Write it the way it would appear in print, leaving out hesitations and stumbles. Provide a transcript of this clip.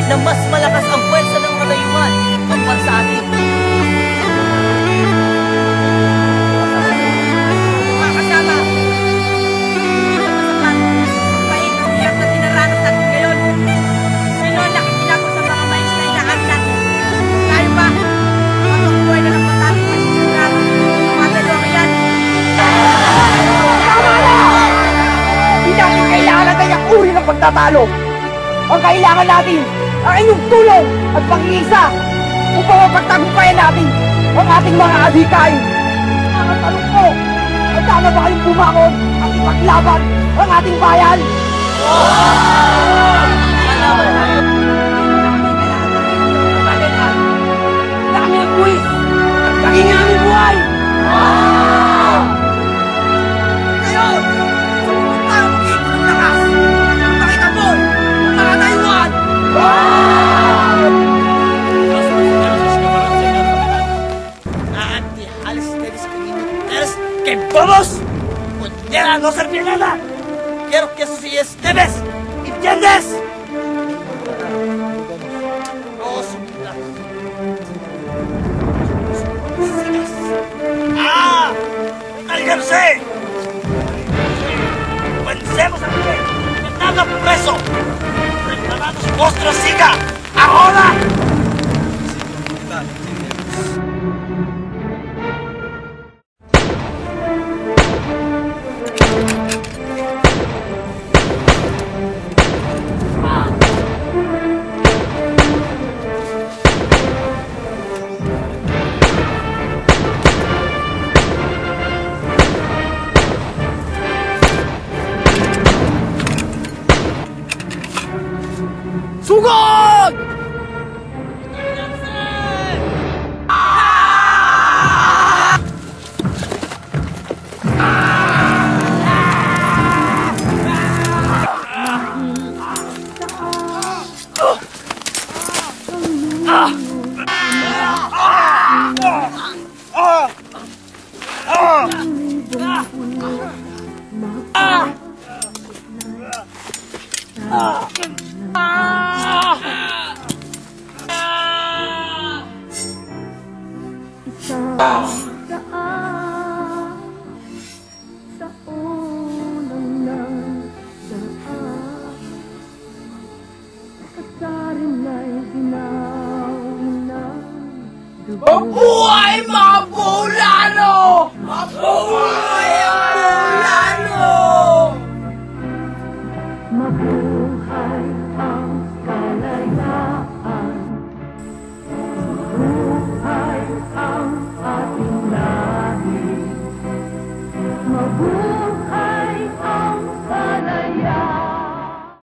na mas malakas ang pwersa ng mga dayuhan kumpara sa atin. Mga kasama, hindi na masapat ang pahit ng hirap na dinaranas natin ngayon. Sino ang nakikinabang sa mga mais na inaari natin? Tayo ba? Ang buhay na nagpatalo ng sisimulan ng mga dalawang yan. Tama na! Hindi natin kailangan na ganyang uri ng pagtatalo. Ang kailangan natin ang inyong tulong at pag-iisa upang mapagtagumpayan natin ang ating mga adhikain. Ang tanong ko, handa ba kayong bumangon at ipaglaban ang ating bayan? Kalaban tayo! Dami ng buwis at maging aming buhay! Ngayon, sumunod tayo mag-iipon ng lakas. Pakita mo ang mga dayuhan! Anti-Jalisco militares que vamos poner a no servir nada. Quiero que eso sí debes, ¿entiendes? No soldados. Sigas. ¡Cállense! Comencemos a vivir. ¡Nada preso! ¡Preparados vuestra siga! ¡Ahora! Sugod! Buhay mga bulano! Mabuhay!